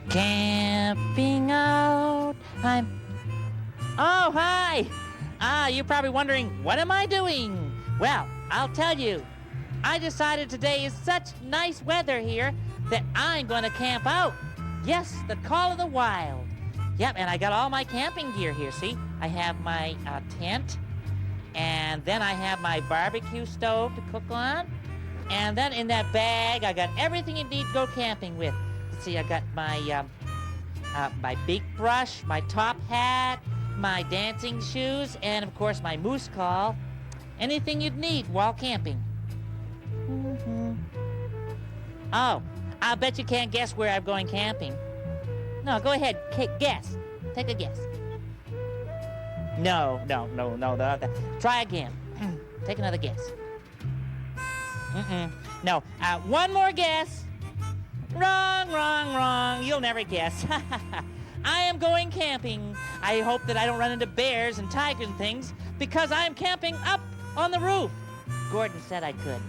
Camping out. Oh, hi! You're probably wondering, what am I doing? Well, I'll tell you. I decided today is such nice weather here that I'm going to camp out. Yes, the call of the wild. Yep, and I got all my camping gear here, see? I have my tent, and then I have my barbecue stove to cook on, and then in that bag, I got everything you need to go camping with. Let's see, I got my big brush, my top hat, my dancing shoes, and of course my moose call. Anything you'd need while camping. Oh, I'll bet you can't guess where I'm going camping. No, go ahead, guess. Take a guess. No. Try again. Take another guess. No, one more guess. Wrong. You'll never guess. I am going camping. I hope that I don't run into bears and tigers and things because I'm camping up on the roof. Gordon said I could.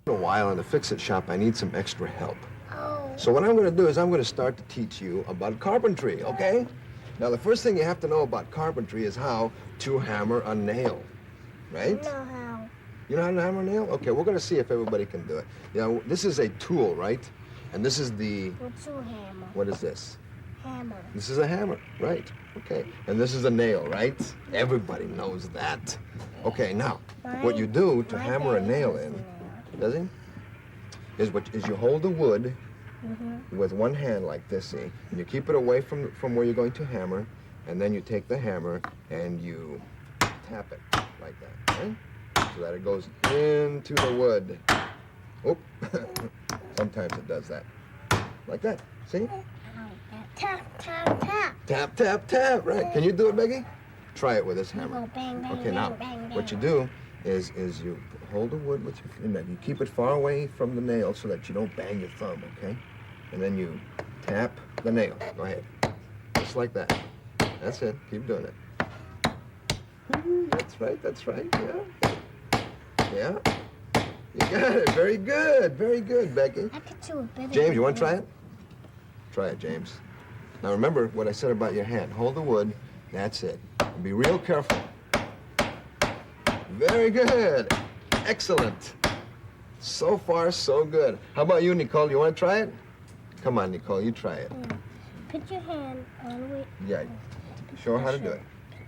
In a while in the fix-it shop, I need some extra help. Oh. So what I'm going to do is I'm going to start to teach you about carpentry, okay? Now, the first thing you have to know about carpentry is how to hammer a nail, right? I know how. You know how to hammer a nail? Okay, we're going to see if everybody can do it. Now, this is a tool, right? And this is the... What's a hammer? What is this? Hammer. This is a hammer, right? Okay. And this is a nail, right? Everybody knows that. Okay, now, what you do to hammer a nail in, does he? Is you hold the wood with one hand like this, see? And you keep it away from where you're going to hammer, and then you take the hammer and you tap it like that, right? So that it goes into the wood. Oop. Sometimes it does that. Like that, see? Tap. Tap, right. Can you do it, Becky? Try it with this hammer. Bang, Okay, now, what you do is you hold the wood with your finger, you keep it far away from the nail so that you don't bang your thumb, okay? And then you tap the nail. Go ahead. Just like that. That's it. Keep doing it. That's right. Yeah. You got it. Very good, Becky. I could do a better. James, you want to try it? Try it, James. Now remember what I said about your hand. Hold the wood. That's it. And be real careful. Very good. Excellent. So far, so good. How about you, Nicole? You want to try it? Come on, Nicole, you try it. Put your hand all the way. Yeah. Show her how to do it.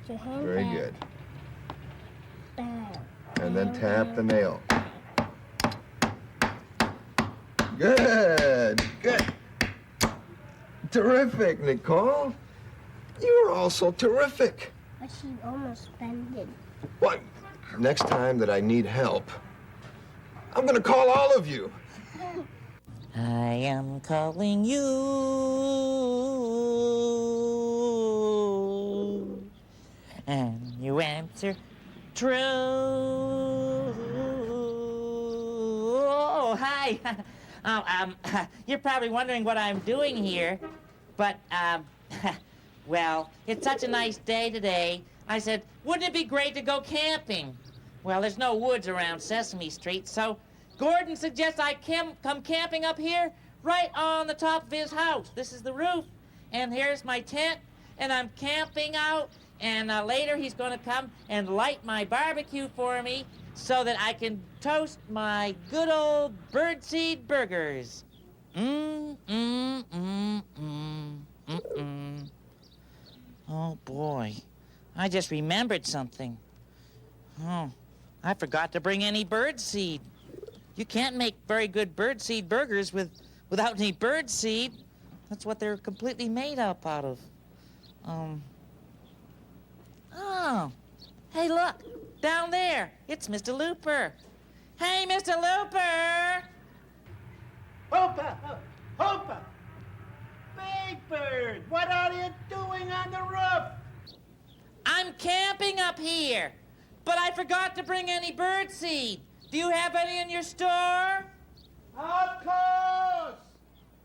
Put your hand Very back. good. Bang. And then tap the nail. Good. Terrific, Nicole. You are also terrific. But she almost bended. What? Next time that I need help, I'm going to call all of you. I am calling you, and you answer true. Oh, hi. You're probably wondering what I'm doing here, but, well, it's such a nice day today. I said, wouldn't it be great to go camping? Well, there's no woods around Sesame Street, so Gordon suggests I come camping up here right on the top of his house. This is the roof, and here's my tent, and I'm camping out, and later he's going to come and light my barbecue for me so that I can toast my good old birdseed burgers. Oh, boy. I just remembered something. Oh, I forgot to bring any birdseed. You can't make very good birdseed burgers without any birdseed. That's what they're completely made up out of. Oh, hey, look, down there. It's Mr. Looper. Hey, Mr. Looper! Hooper! Big Bird, what are you doing on the roof? I'm camping up here, but I forgot to bring any birdseed. Do you have any in your store? Of course!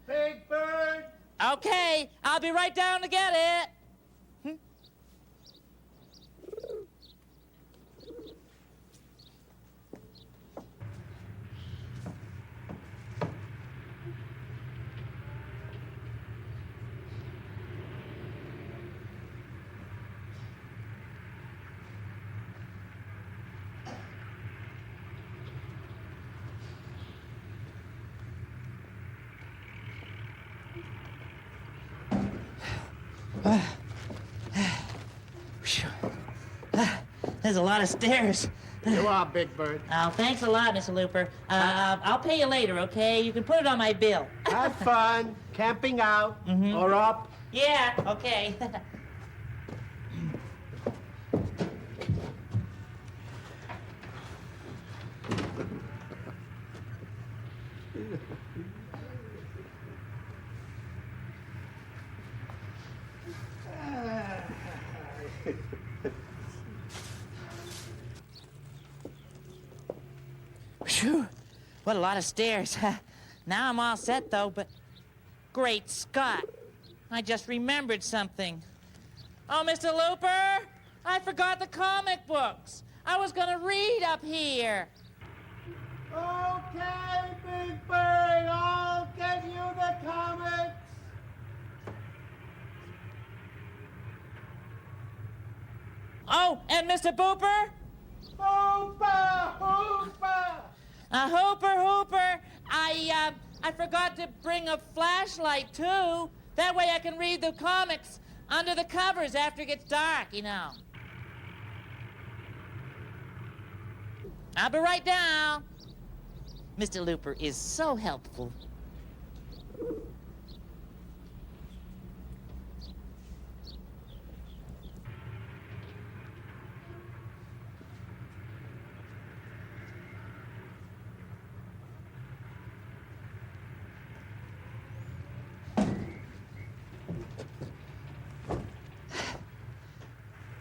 Big Bird! Okay, I'll be right down to get it. Phew. There's a lot of stairs. You are, Big Bird. Oh, thanks a lot, Mr. Looper. I'll pay you later, okay? You can put it on my bill. Have fun camping out or up. Yeah, okay. Phew, what a lot of stairs. Now I'm all set, though, but great Scott. I just remembered something. Oh, Mr. Looper, I forgot the comic books. I was gonna read up here. Okay, Big Bird, I'll get you the comics. Oh, and Mr. Booper? Hooper! Hooper! Hooper, I forgot to bring a flashlight, too. That way I can read the comics under the covers after it gets dark, you know. I'll be right down. Mr. Looper is so helpful.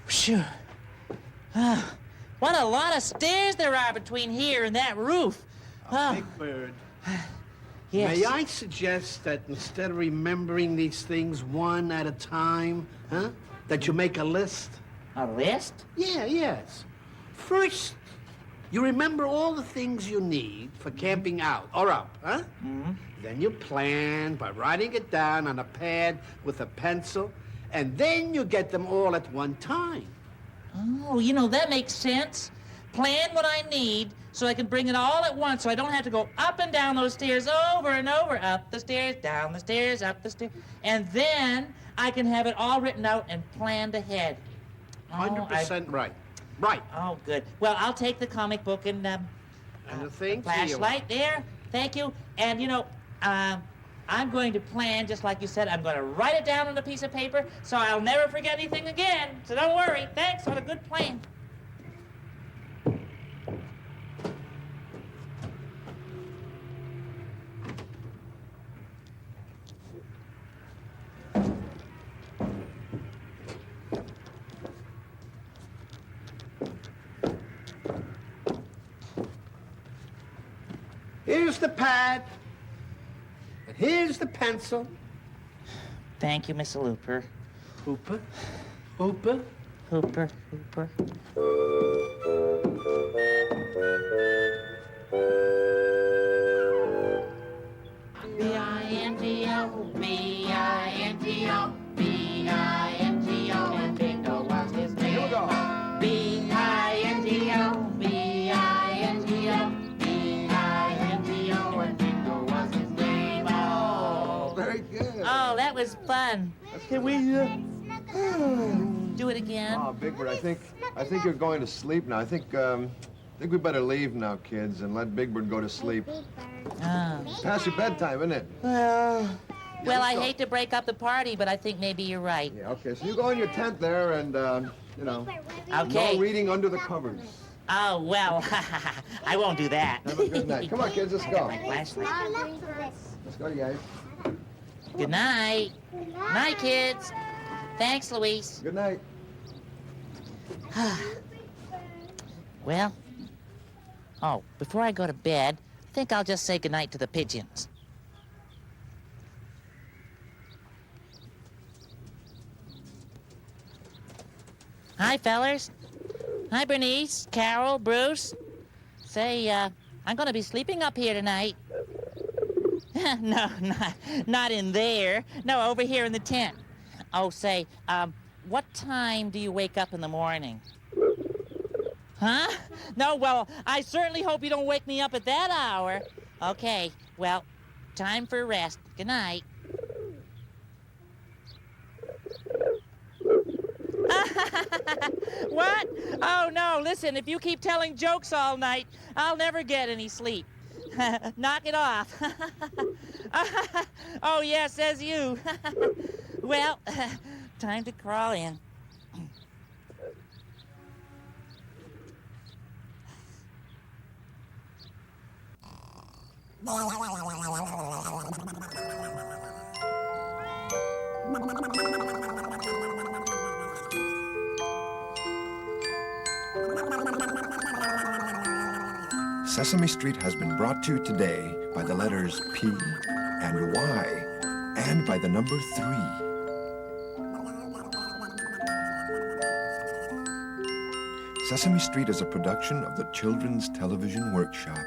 Phew. Ah, what a lot of stairs there are between here and that roof. Oh, Big Bird, yes. may I suggest that instead of remembering these things one at a time, that you make a list? A list? Yeah, yes. First, you remember all the things you need for camping out or up, huh? Then you plan by writing it down on a pad with a pencil, and then you get them all at one time. Oh, you know, that makes sense. Plan what I need so I can bring it all at once so I don't have to go up and down those stairs over and over. Up the stairs, down the stairs, up the stairs. And then I can have it all written out and planned ahead. 100% right. Right. Oh, good. Well, I'll take the comic book and, And the thing flashlight there. Thank you. And, you know, I'm going to plan, just like you said, I'm going to write it down on a piece of paper so I'll never forget anything again. So don't worry. Thanks for the good plan. Here's the pad. And here's the pencil. Thank you, Mr. Looper. Hooper. Hooper. Hooper, Hooper. B-I-N-G-O, B-I-N-G-O, B-I-N-G-O, and Bingo was his name. Here we go. B-I-N-G-O, B-I-N-G-O, B-I-N-G-O, and Bingo was his name. Oh, Very good. oh, that was fun. Can we, Do it again. Oh, Big Bird, I think you're going to sleep now. I think we better leave now, kids, and let Big Bird go to sleep. Past your bedtime, isn't it? Well, I hate to break up the party, but I think maybe you're right. Yeah, okay, so you go in your tent there and, you know, Okay. no reading under the covers. Oh, well, I won't do that. Have a good night. Come on, kids, let's go. My flashlight. Let's go, you guys. Good night. Night, kids. Thanks, Luis. Good night. Well, oh, before I go to bed, I think I'll just say goodnight to the pigeons. Hi, fellers. Hi, Bernice, Carol, Bruce. Say, I'm gonna be sleeping up here tonight. No, not in there. No, over here in the tent. Oh, say, what time do you wake up in the morning? Huh? No, well, I certainly hope you don't wake me up at that hour. Okay, well, time for rest. Good night. What? Oh, no, listen, if you keep telling jokes all night, I'll never get any sleep. Knock it off. Oh, yeah, says you. Well, time to crawl in. Sesame Street has been brought to you today by the letters P and Y and by the number 3. Sesame Street is a production of the Children's Television Workshop.